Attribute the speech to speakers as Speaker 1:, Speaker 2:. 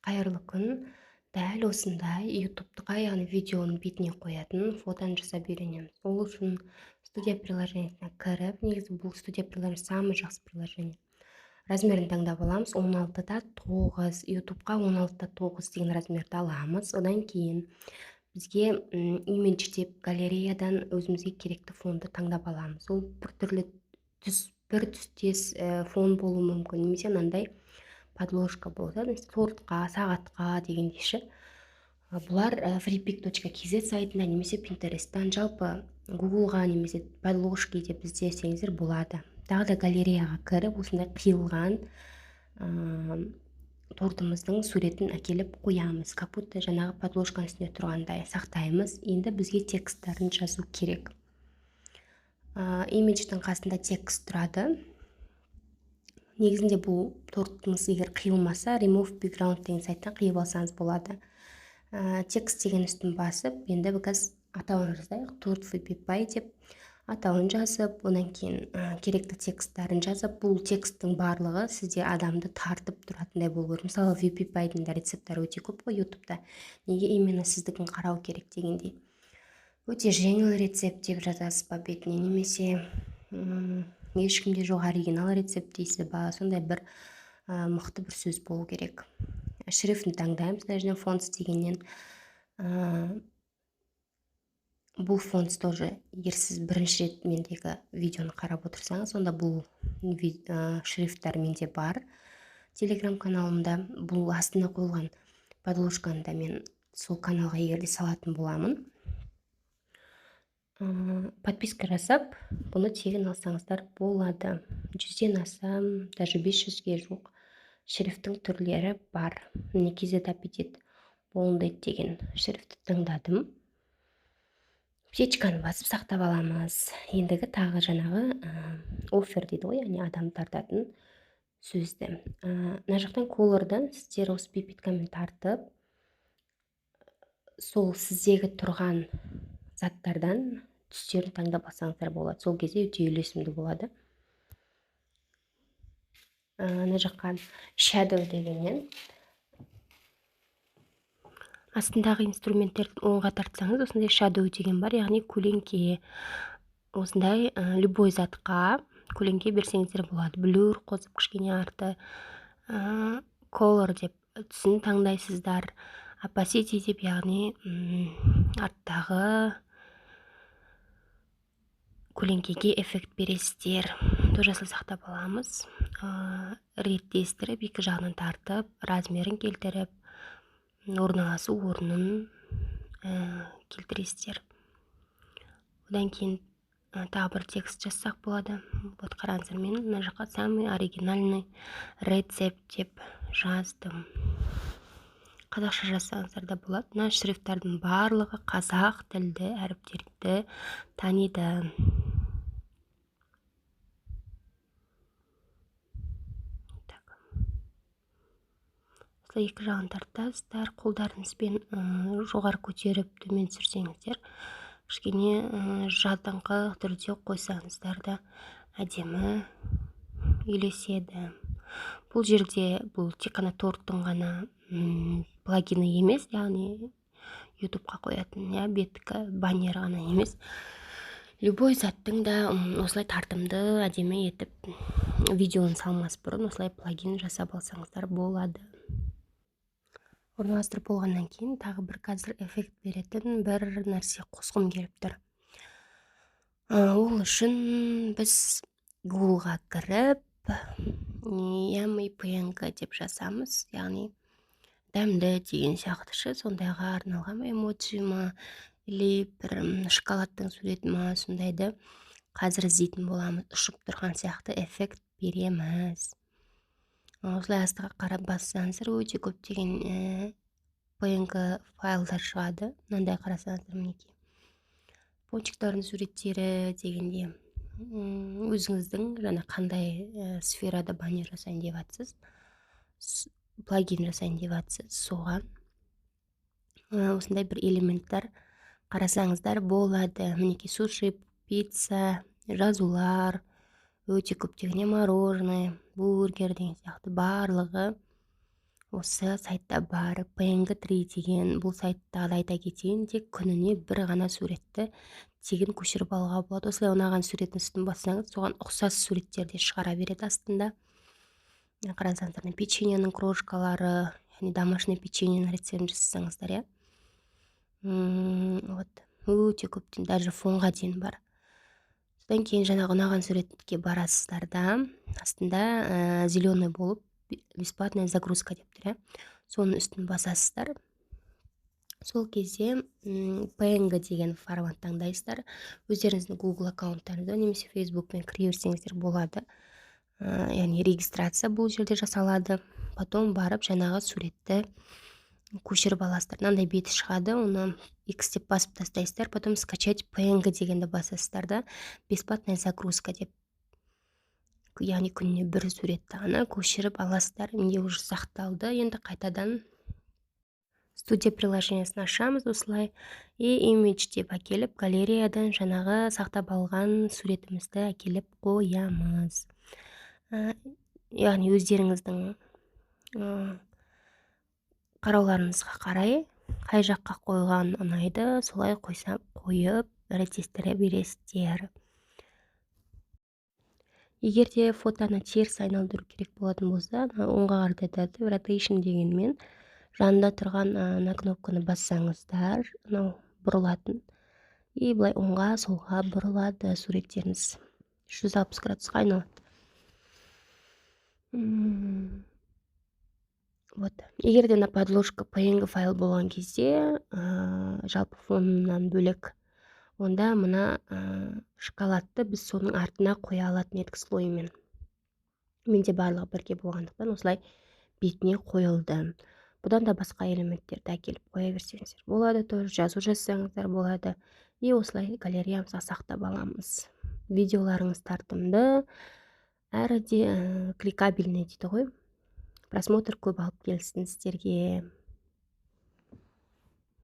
Speaker 1: Қайырлы күн. Дәл осындай ютубтыға, яғни видеоның бетіне қоятын фотоны жасап үйренеміз. Ол үшін студия приложениесіне кіріп, негізі бұл студия приложение самый жақсы приложение. Размерін таңдап аламыз. 16-да 9, ютубқа 16-да 9 деген размерді аламыз. Одан кейін бізге имидж деп галереядан өзімізге керекті фонды таңдап аламыз. Ол бір түстес фон болуы мүмкін, немесе мынандай подложка болса, тортқа, сағатқа дегендей ше. Бұлар freepik.kz сайтында немесе Pinterest'тан, жалпы Googleға немесе подложки деп іздесеңіздер болады. Тағы да галереяға кіріп, осындай қиылған тортымыздың суретін әкеліп қоямыз. Как будто жаңағы подложканың үстінде тұрғандай сақтаймыз. Енді бізге тексттарын жазу керек. Имидждің қасында текст тұрады. Негізінде бұл торттыңыз егер қиылмаса, remove background деген сайттан қиып алсаңыз болады. Текст деген үстін басып, енді біз атауын жазайық, торт фипипай деп атауын жазып, одан кейін керекті тексттарын жазып, бұл тексттің барлығы сізде адамды тартып тұратындай болу керек. Мысалы, фипипайдың да рецепттері өте көп қой ютубта. Неге именно сіздікін қарау керек дегендей. Өте жеңіл рецепт деп жазасыз ба бетіне, немесе ешкімде жоқ оригинал рецепт дейсіз ба, сондай бір мықты бір сөз болу керек. Шрифтін таңдаймыз, даже фонт дегеннен. Бұл фонт тоже, егер сіз бірінші рет мендегі видеоны қарап отырсаңыз, сонда бұл шрифттар менде бар. Телеграм каналымда бұл астына қойылған подложканы да мен сол каналға егерде салатын боламын. Подписка жасап, бұны тегін алсаңыздар болады. 100-ден асам, даже 500-ге жоқ шрифттің түрлері бар. Міне KZ аппетит Bonded деген шрифтті таңдадым. Печканы басып сақтап аламыз. Ендігі тағы жаңағы оффер дейді ғой, яғни адам тартатын сөзді. Мына жақтан колордан сіздер осы пипеткамен тартып, сол сіздегі тұрған заттардан түстерін таңдап алсаңыздар болады. Сол кезде өте үйлесімді болады. Мына жаққа shadow дегеннен астындағы инструменттерді оңға тартсаңыз, осындай shadow деген бар, яғни көлеңке. Осындай любой затқа көлеңке берсеңіздер болады. Blur қосып кішкене арты, color деп түсін таңдайсыздар, opacity деп, яғни арттағы көлеңкеге эффект бересіздер. Тоже сақтап аламыз. Реттестіріп, екі жағынан тартып, размерін келтіріп, орналасу орнын келтіресіздер. Одан кейін тағы бір текст жазсақ болады. Вот қараңыздар, мен мына жаққа самый оригинальный рецепт деп жаздым. Қазақша жазсаңыздар да болады. Мына шрифттардың барлығы қазақ тілді әріптерді таниды. Екі жағын тартасыздар, қолдарыңызбен жоғары көтеріп төмен түсірсеңіздер, кішкене жадыңқы түрде қойсаңыздар да әдемі үйлеседі. Бұл жерде бұл тек қана торттың ғана плагины емес, яғни ютубқа қоятын беткі баннер ғана емес. Любой заттың да осылай тартымды әдемі етіп видеоны салмас бұрын осылай плагин жасап алсаңыздар болады. Орналастырып болғаннан кейін тағы бір қазір эффект беретін бір нәрсе қосқым келіп тұр. Ол үшін біз Google-ға кіріп, yummy png деп жасамыз, яғни дәмді деген сияқты, сондайға арналған эмоджи ма, или бір шоколадтың суреті ма, сондайды қазір іздейтін боламыз. Ұшып тұрған сияқты эффект береміз. Осылай астыға қарап бассаңыздар, өте көптеген PNG файлдар шығады. Мынандай қарасаңыздар, мінекей. Пончиктардың суреттері дегенде өзіңіздің жаңа қандай сферада баннер жасайын деп жатсыз, плагин жасайын деп жатсыз, соған осындай бір элементтер қарасаңыздар болады. Мінекей суши, пицца, жазулар, өте көптеген мороженое, бургер деген сияқты барлығы осы сайтта бар. PNG3 деген бұл сайтта да айта кетейін, тек күніне бір ғана суретті тегін көшіріп алуға болады. Осылай ұнаған суреттің үстін бассаңыз, соған ұқсас суреттерді шығара береді астында. Қарасаңыздар, печеньенің крошкалары, яғни домашний печеньенің рецептін жасасаңыздар, иә. Вот, өте көптен, даже фонға дейін бар. Содан кейін жаңағы ұнаған суретке барасыздар да, астында зеленый болып бесплатная загрузка деп тұр, соның үстін басасыздар. Сол кезде PNG деген формат таңдайсыздар. Өздеріңіздің Google аккаунттарыңызда немесе Facebookпен кіре берсеңіздер болады. Яғни регистрация бұл жерде жасалады. Потом барып жаңағы суретті көшіріп аласыздар. Мынандай беті шығады, оны X деп басып тастайсыздар, потом скачать PNG дегенді басасыздар да, бесплатная загрузка деп. Яғни күніне бір суретті ғана көшіріп аласыздар. Менде уже сақталды. Енді қайтадан студия приложениясын ашамыз осылай. И image деп әкеліп, галереядан жаңағы сақтап алған суретімізді әкеліп қоямыз. Яғни өздеріңіздің қарауларыңызға қарай, қай жаққа қойған ұнайды, солай қойып реттестіре бересіздер. Егер де фотоны теріс айналдыру керек болатын болса, оңға қаратады, rotation дегенмен жанында тұрған ана кнопканы бассаңыздар, бұрылатын. И былай оңға, солға бұрылады суреттеріңіз. 360 градусқа айналады. Вот. Егер де подложка PNG файл болған кезде, жалпы фонынан бөлек, онда мына шоколадты біз соның артына қоя алатын едік слоймен. Менде барлығы бірге болғандықтан осылай бетіне қойылды. Бұдан да басқа элементтерді әкеліп қоя берсеңіздер болады, тоже жазу жазсаңыздар болады. И осылай галереямызға сақтап аламыз. Видеоларыңыз тартымды, әрі де кликабельный дейді ғой. Просмотр көп алып келсін сіздерге.